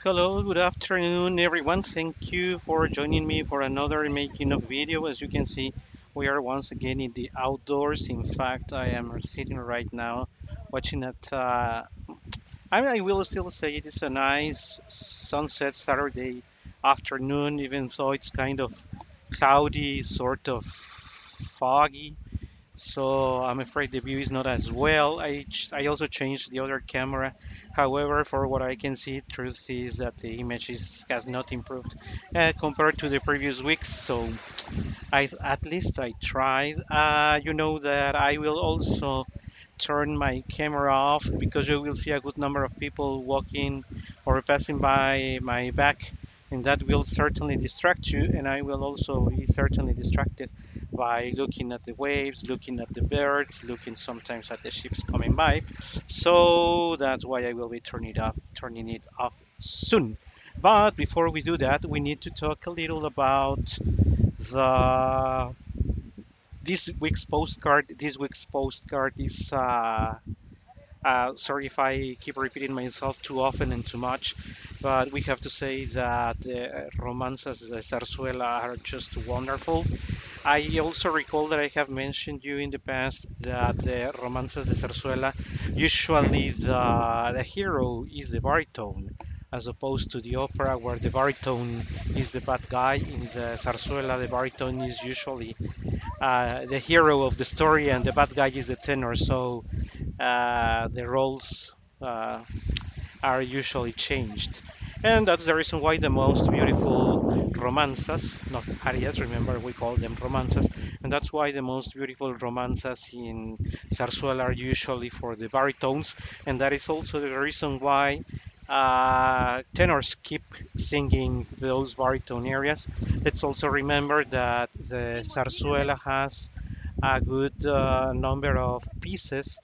Hello, good afternoon, everyone. Thank you for joining me for another making of video. As you can see, we are once again in the outdoors. In fact, I am sitting right now watching I will still say it is a nice sunset Saturday afternoon, even though it's kind of cloudy, sort of foggy. So I'm afraid the view is not as well. I also changed the other camera. However, for what I can see, truth is that the has not improved compared to the previous weeks. So at least I tried. You know that I will also turn my camera off because you will see a good number of people walking or passing by my back, and that will certainly distract you. And I will also be certainly distracted by looking at the waves, looking at the birds, looking sometimes at the ships coming by. So that's why I will be turning it off soon. But before we do that, we need to talk a little about the this week's postcard. This week's postcard is sorry if I keep repeating myself too often and too much, but we have to say that the romances de Zarzuela are just wonderful. I also recall that I have mentioned you in the past that the romances de Zarzuela, usually the hero is the baritone, as opposed to the opera where the baritone is the bad guy. In the Zarzuela, the baritone is usually the hero of the story and the bad guy is the tenor. So the roles uh, are usually changed. And that's the reason why the most beautiful romanzas, not arias, remember we call them romanzas, and that's why the most beautiful romanzas in Zarzuela are usually for the baritones, and that is also the reason why tenors keep singing those baritone areas. Let's also remember that the Zarzuela has a good number of pieces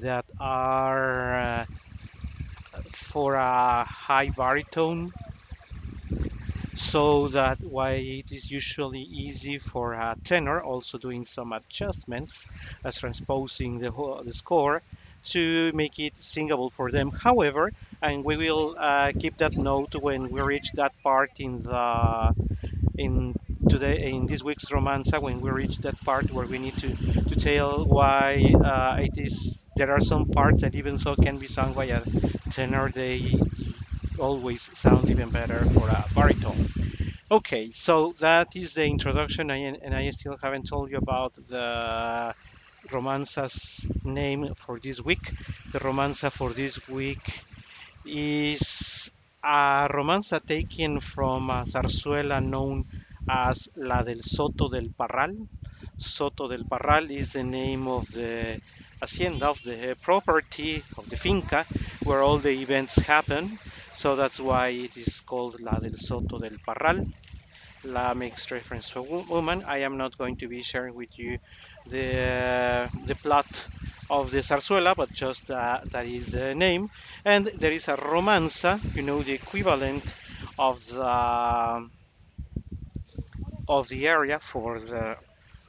that are for a high baritone, so that why it is usually easy for a tenor, also doing some adjustments as transposing the score to make it singable for them. However, and we will keep that note when we reach that part in today in this week's romanza, when we reach that part where we need to tell why it is there are some parts that even so can be sung by a tenor, they always sound even better for a baritone. Okay, so that is the introduction, and I still haven't told you about the romanza's name for this week. The romanza for this week is a romanza taken from a zarzuela known as La del Soto del Parral. Soto del Parral is the name of the hacienda, of the property, of the finca, where all the events happen. So that's why it is called La del Soto del Parral. La makes reference to a woman. I am not going to be sharing with you the plot of the zarzuela, but just that is the name. And there is a romanza, the equivalent of the area for the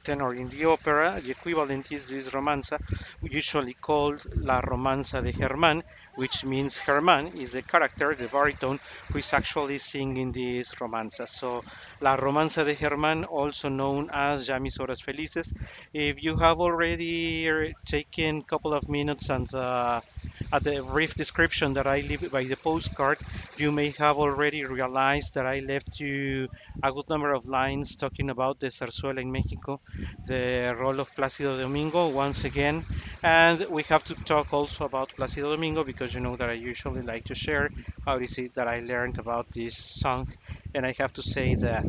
tenor in the opera. The equivalent is this romanza, usually called La Romanza de Germán, which means Germán is the character, the baritone, who is actually singing this romanza. So, La Romanza de Germán, also known as Ya mis horas felices. If you have already taken a couple of minutes and at the brief description that I leave by the postcard, you may have already realized that I left you a good number of lines talking about the zarzuela in Mexico, the role of Plácido Domingo once again. And we have to talk also about Plácido Domingo because you know that I usually like to share how is it that I learned about this song. And I have to say that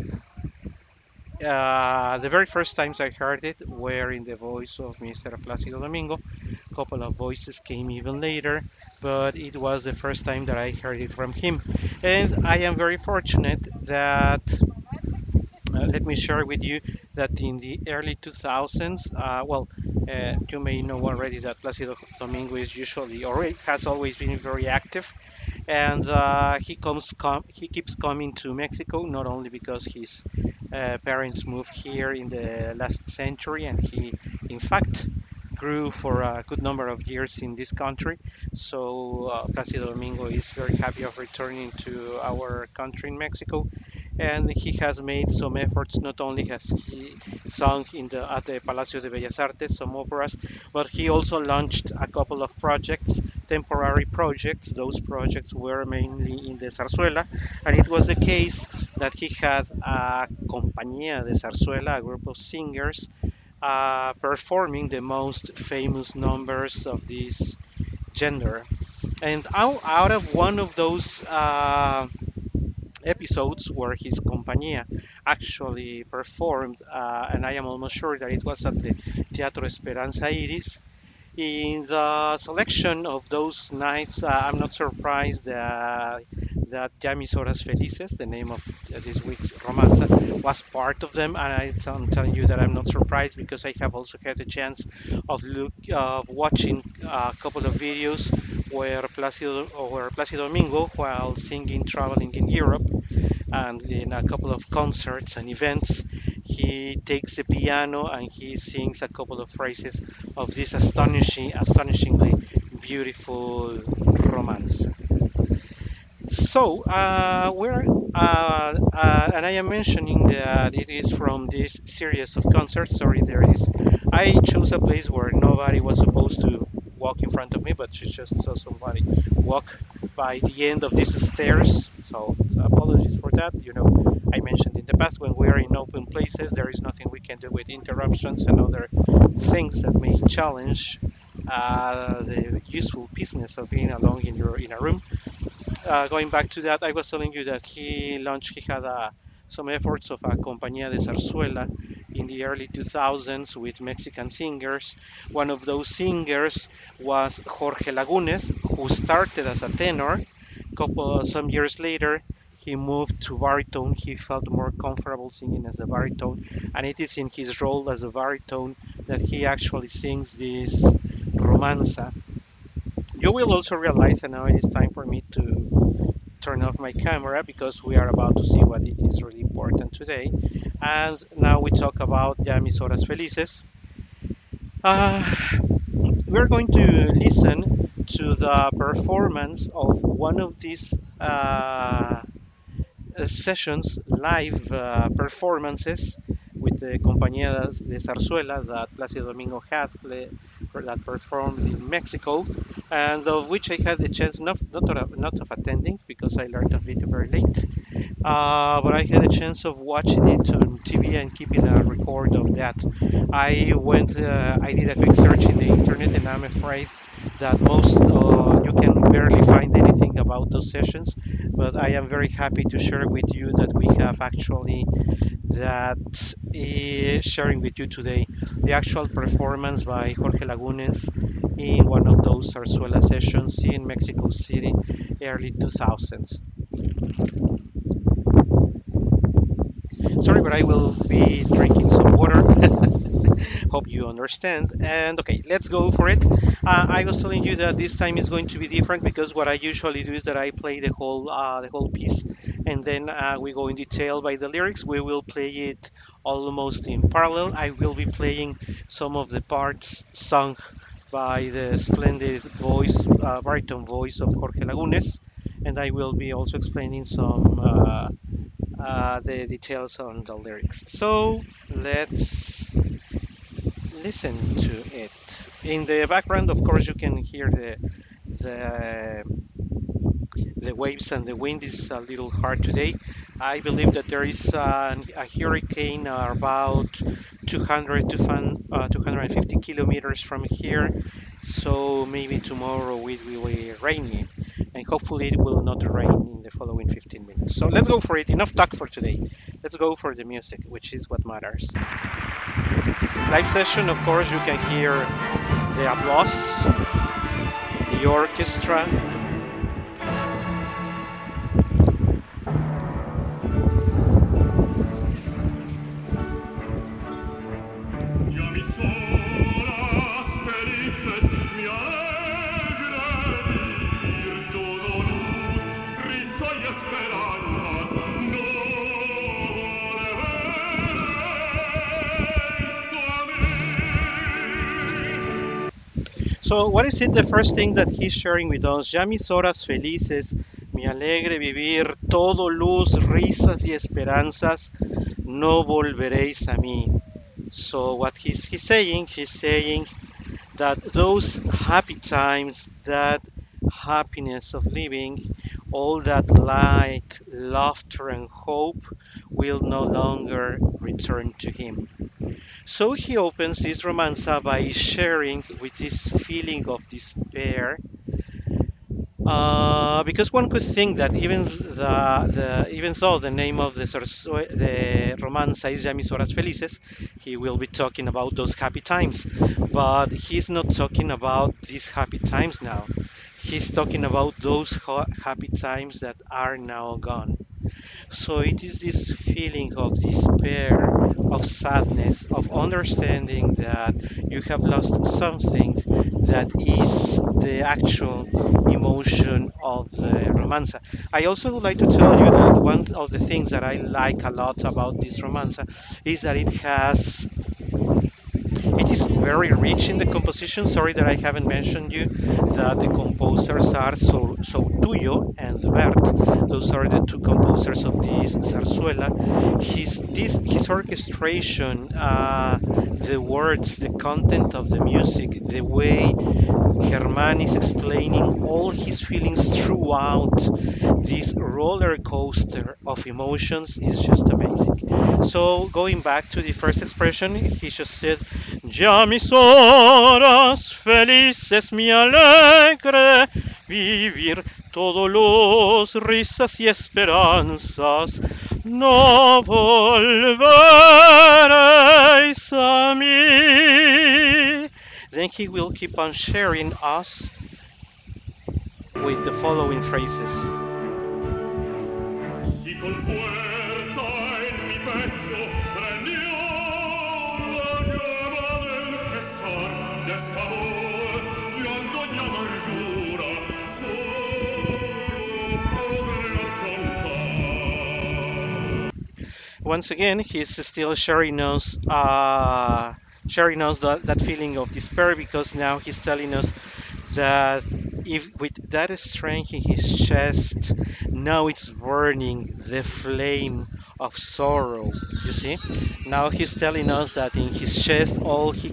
the very first times I heard it were in the voice of Mr. Plácido Domingo. A couple of voices came even later, but it was the first time that I heard it from him. And I am very fortunate that let me share with you that in the early 2000s, you may know already that Placido Domingo is usually or has always been very active, and he keeps coming to Mexico not only because his parents moved here in the last century, and he, in fact, grew for a good number of years in this country. So Placido Domingo is very happy of returning to our country in Mexico, and he has made some efforts. Not only has he sung at the Palacio de Bellas Artes some operas, but he also launched a couple of projects, temporary projects. Those projects were mainly in the zarzuela, and it was the case that he had a compañía de zarzuela, a group of singers, performing the most famous numbers of this gender. And out of one of those episodes where his compañía actually performed, and I am almost sure that it was at the Teatro Esperanza Iris. In the selection of those nights, I'm not surprised that Ya mis horas felices, the name of this week's romanza, was part of them. And I'm telling you that I'm not surprised because I have also had the chance of watching a couple of videos where Placido Domingo, while singing, traveling in Europe, and in a couple of concerts and events, he takes the piano and he sings a couple of phrases of this astonishingly beautiful romance. So, and I am mentioning that it is from this series of concerts. Sorry, there is. I chose a place where nobody was supposed to walk in front of me, but you just saw somebody walk by the end of these stairs. So apologies for that. I mentioned in the past when we are in open places, there is nothing we can do with interruptions and other things that may challenge the useful business of being alone in a room. Going back to that, I was telling you that he had some efforts of a compañía de zarzuela in the early 2000s with Mexican singers. One of those singers was Jorge Lagunes, who started as a tenor. Some years later, he moved to baritone. He felt more comfortable singing as a baritone, and it is in his role as a baritone that he actually sings this romanza. You will also realize, and now it is time for me to turn off my camera because we are about to see what it is really important today. And now we talk about Ya mis horas felices. Uh, we're going to listen to the performance of one of these sessions, live performances with the Compañía de Zarzuela that Placido Domingo had that performed in Mexico, and of which I had the chance not of attending because I learned of it very late, but I had a chance of watching it on TV and keeping a record of that. I did a quick search in the internet, and I'm afraid that you can barely find anything about those sessions. But I am very happy to share with you that we have actually that is sharing with you today the actual performance by Jorge Lagunes in one of those Zarzuela sessions in Mexico City, early 2000s. Sorry, but I will be drinking some water. Hope you understand. And okay, let's go for it. I was telling you that this time is going to be different because what I usually do is that I play the whole piece, and then we go in detail by the lyrics. We will play it almost in parallel. I will be playing some of the parts sung by the splendid baritone voice of Jorge Lagunes, and I will be also explaining the details on the lyrics. So let's listen to it. In the background, of course, you can hear the the waves and the wind is a little hard today. I believe that there is a hurricane about 250 kilometers from here, so maybe tomorrow it will be rainy, and hopefully it will not rain in the following 15 minutes. So let's go for it. Enough talk for today. Let's go for the music, which is what matters. Live session, of course, you can hear the applause, the orchestra. Ya mis horas felices me alegra vivir todo luz, risa y esperanzas, no volveréis tú a mí. So, what is it? The first thing that he's sharing with us. Ya mis horas felices, mi alegre vivir, todo luz, risas y esperanzas, no volveréis a mí. So, what he's saying, he's saying that those happy times, that happiness of living, all that light, laughter, and hope will no longer return to him. So he opens this romanza by sharing with this feeling of despair, because one could think that even though the name of the romanza is Ya mis horas felices, he will be talking about those happy times. But he's not talking about these happy times now. He's talking about those happy times that are now gone. So it is this feeling of despair, of sadness, of understanding that you have lost something that is the actual emotion of the romanza. I also would like to tell you that one of the things that I like a lot about this romanza is that it is very rich in the composition. Sorry that I haven't mentioned you that the composers are Tuyo and Bert. Those are the two composers of this zarzuela. His orchestration, the words, the content of the music, the way Herman is explaining all his feelings throughout this roller coaster of emotions is just amazing. So, going back to the first expression, he just said, Ya mis horas felices mi alegre vivir, todo luz, risas y esperanzas, no volveréis a mí. Then he will keep on sharing us with the following phrases. Y con fuerza en mi pecho prendió la llama del pesar, de sabor, llanto y amargura, solo podré cantar. Once again, he's still sharing us that feeling of despair because now he's telling us that if with that strength in his chest, now it's burning the flame of sorrow. You see, now he's telling us that in his chest, all he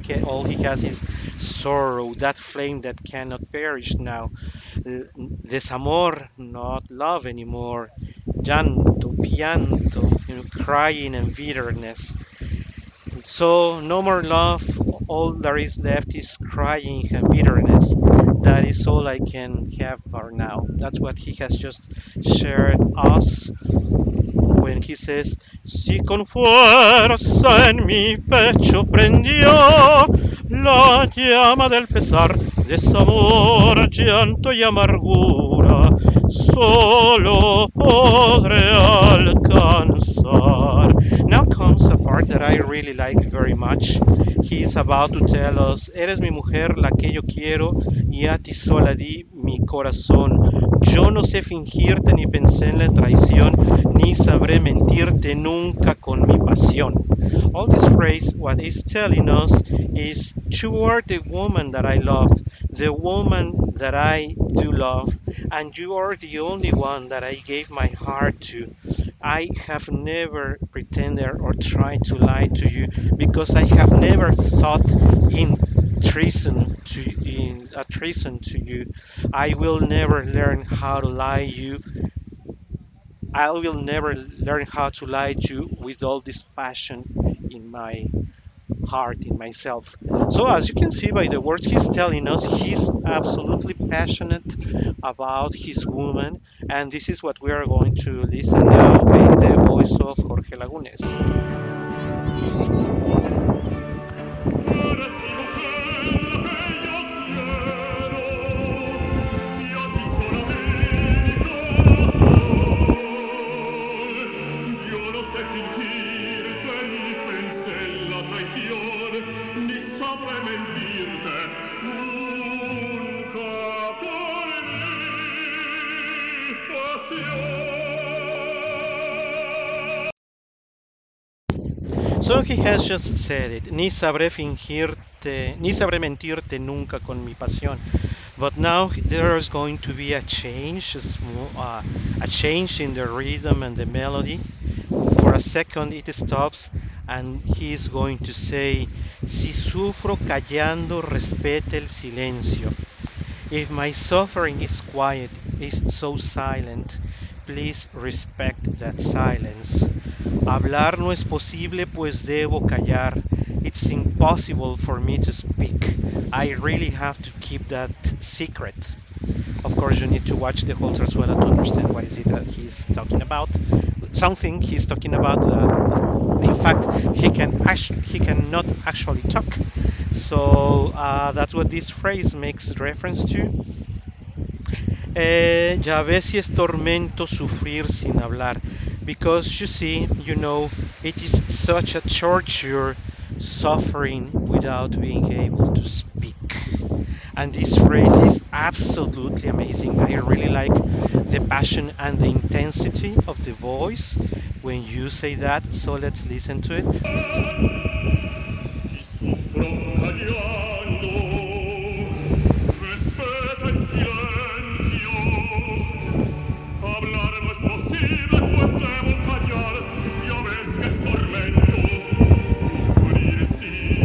has is sorrow, that flame that cannot perish now. Desamor, not love anymore. Llanto, pianto, crying and bitterness. So no more love. All there is left is crying and bitterness. That is all I can have for now. That's what he has just shared us when he says, Si con fuerza en mi pecho prendió la llama del pesar, desamor, llanto y amargura, solo podré alcanzar. Now comes a part that I really like very much. He is about to tell us, Eres mi mujer, la que yo quiero, y a ti sola di mi corazón. Yo no sé fingirte ni pensé en la traición, ni sabré mentirte nunca con mi pasión. All this phrase, what it's telling us is, you are the woman that I love, the woman that I do love, and you are the only one that I gave my heart to. I have never pretended or tried to lie to you because I have never thought in treason to you. I will never learn how to lie you. I will never learn how to lie to you with all this passion in my heart, in myself. So, as you can see by the words he's telling us, he's absolutely passionate about his woman, and this is what we are going to listen now in the voice of Jorge Lagunes. Eres mi mujer, la que yo quiero, y a ti sola mi corazón. Yo no sé fingirte ni pensé en la traición, ni sabré mentirte nunca con mi pasión. So he has just said it. Ni sabré mentirte nunca con mi pasión. But now there's going to be a change in the rhythm and the melody. For a second it stops and he's going to say, Si sufro callando, respeta el silencio. If my suffering is quiet, is so silent, please respect that silence. Hablar no es posible, pues debo callar. It's impossible for me to speak. I really have to keep that secret. Of course, you need to watch the whole zarzuela to understand what is it that he's talking about. Something he's talking about. In fact, he cannot actually talk. So that's what this phrase makes reference to. Ya ves si es tormento sufrir sin hablar. Because you see, it is such a torture suffering without being able to speak. And this phrase is absolutely amazing. I really like the passion and the intensity of the voice when you say that. So let's listen to it. Soffro callando, respeta il silenzio. Hablar no es posible, pues debo callar. Ya ves que es tormento sufrir sin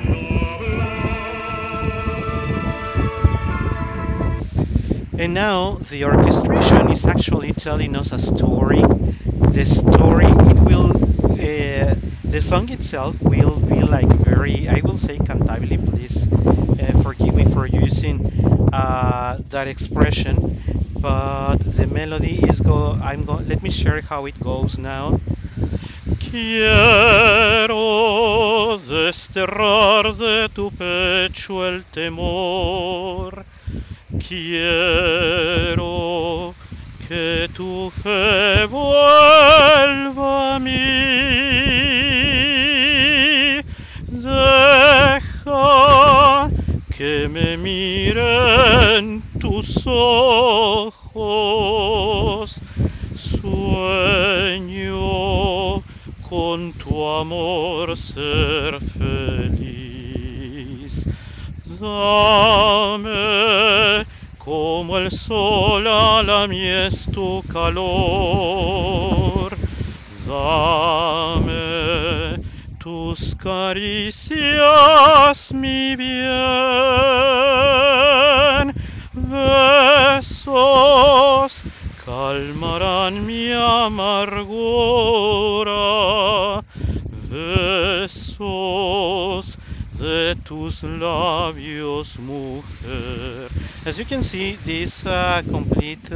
hablar. And now the orchestration is actually telling us a story. The story, the song itself will be like very, I will say cantabile, please forgive me for using that expression. But the melody let me share how it goes now. Quiero desterrar de tu pecho el temor. Quiero que tu fe vuelva a mí. Deja que me miren tus ojos. Sueño con tu amor ser feliz. Dame como el sol a la mies tu calor. Dame tus caricias, mi bien. Besos calmarán mi amargura. Besos de tus labios, mujer. As you can see, this complete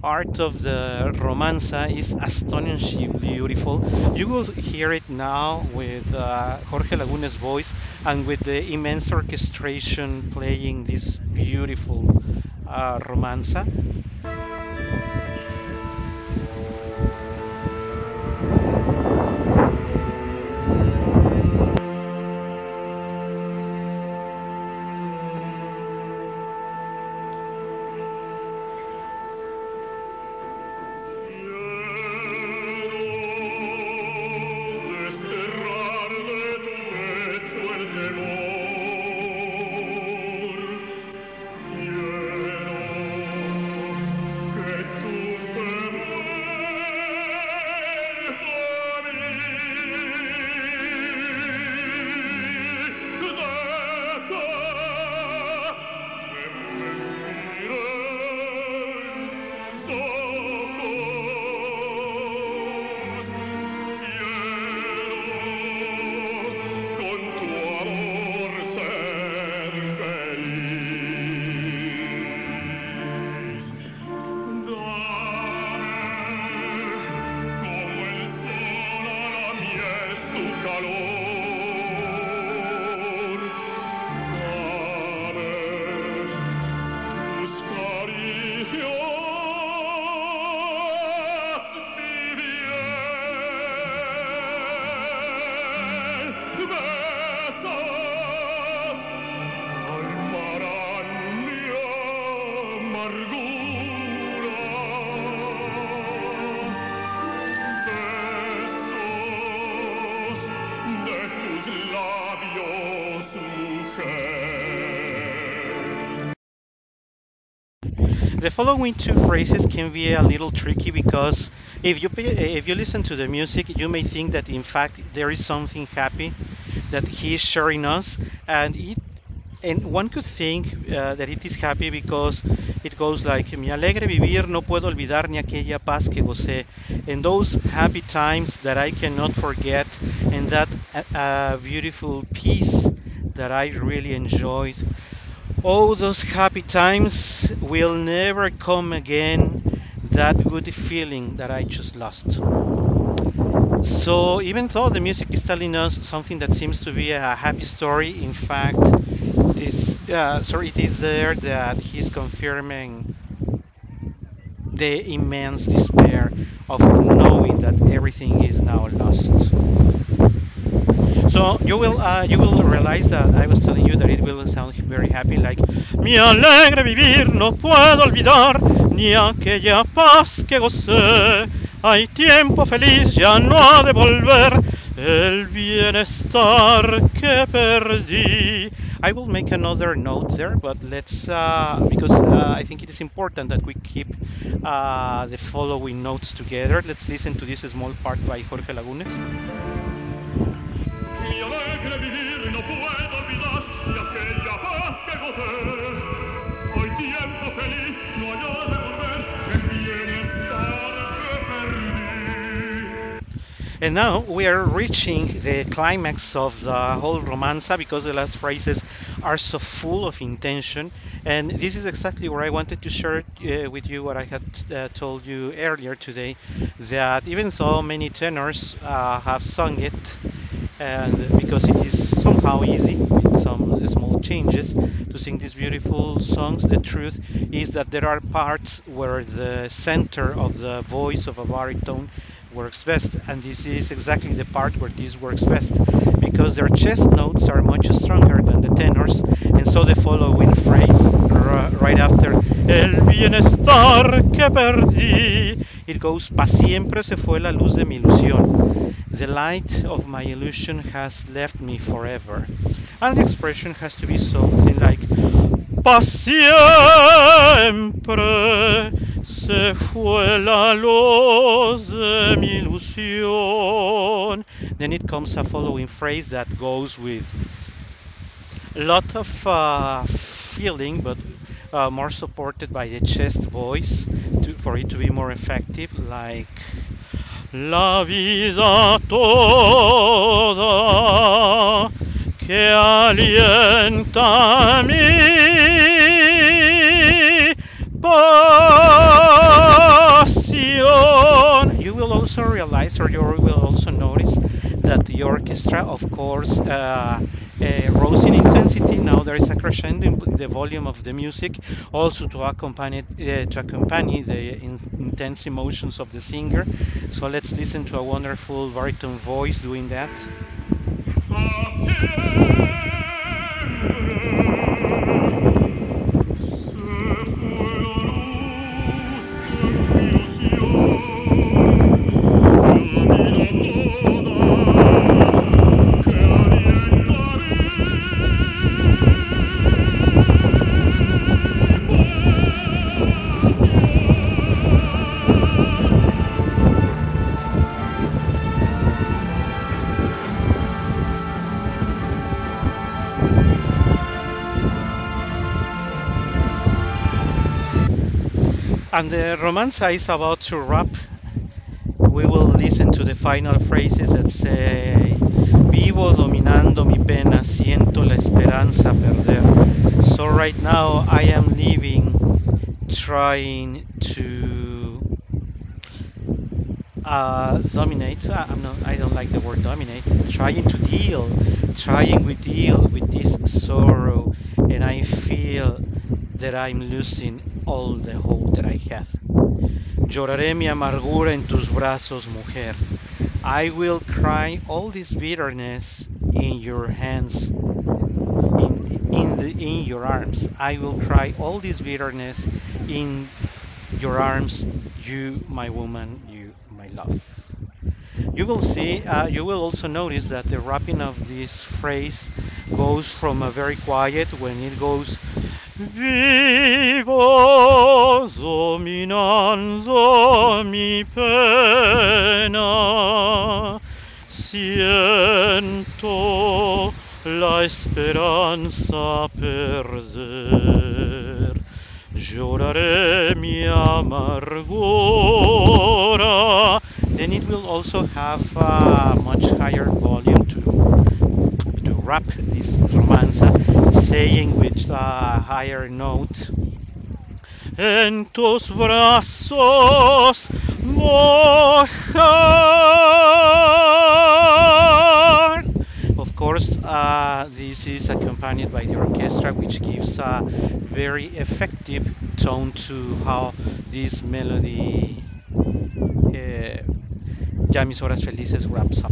art of the romanza is astonishingly beautiful. You will hear it now with Jorge Laguna's voice and with the immense orchestration playing this beautiful romanza. The following two phrases can be a little tricky because if you listen to the music, you may think that in fact there is something happy that he is sharing us, and one could think that it is happy because it goes like mi alegre vivir no puedo olvidar ni aquella paz que gocé. And those happy times that I cannot forget, and that beautiful peace that I really enjoyed. Oh, those happy times will never come again. That good feeling that I just lost. So, even though the music is telling us something that seems to be a happy story, in fact, it is there that he's confirming the immense despair of knowing that everything is now lost. So you will realize that I was telling you that it will sound very happy, like mi alegre vivir no puedo olvidar ni aquella paz que gocé. Hay tiempo feliz ya no ha de volver el bienestar que perdí. I will make another note there, but let's because I think it is important that we keep the following notes together. Let's listen to this small part by Jorge Lagunes. Mi alegre vivir no puedo olvidar de aquella paz que gocé. Hoy tiempo feliz no hallará de volver el bienestar que perdí. And now we are reaching the climax of the whole romanza because the last phrases are so full of intention. And this is exactly where I wanted to share with you what I had told you earlier today, that even though many tenors have sung it, and because it is somehow easy with some small changes to sing these beautiful songs, the truth is that there are parts where the center of the voice of a baritone works best, and this is exactly the part where this works best because their chest notes are much stronger than the tenors, and so the following phrase right after el bienestar que perdí, it goes pa siempre se fue la luz de mi ilusión. The light of my illusion has left me forever. And the expression has to be something like pa siempre se fue la luz de mi ilusión. Then it comes a following phrase that goes with a lot of feeling, but more supported by the chest voice for it to be more effective, like la vida toda que alienta mi pasión. You will also realize, or you will also notice, that the orchestra, of course, rose in intensity. Now there is a crescendo in the volume of the music, also to accompany the intense emotions of the singer. So let's listen to a wonderful baritone voice doing that. And the romanza is about to wrap. We will listen to the final phrases that say vivo dominando mi pena, siento la esperanza perder. So right now I am living, trying to dominate. I don't like the word dominate. Trying to deal with this sorrow, and I feel that I'm losing all the hope that I have. Lloraré mi amargura en tus brazos, mujer. I will cry all this bitterness in your hands, in your arms. I will cry all this bitterness in your arms, you, my woman, you, my love. You will also notice that the wrapping of this phrase goes from a very quiet when it goes Vivo dominando mi pena, siento la esperanza perder. Lloraré mi amargura. Then it will also have a much higher volume to rap this romanza, saying with a higher note. En tus brazos mojar. Of course, this is accompanied by the orchestra, which gives a very effective tone to how this melody, Ya mis horas felices, wraps up.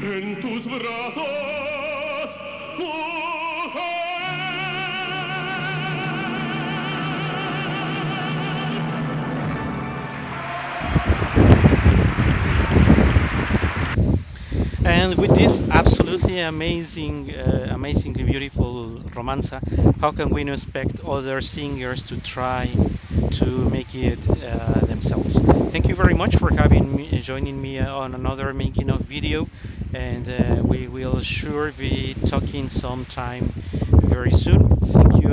En tus brazos, And with this absolutely amazingly beautiful romanza, how can we not expect other singers to try to make it themselves? Thank you very much for having me, joining me on another making of video, and we will sure be talking sometime very soon. Thank you.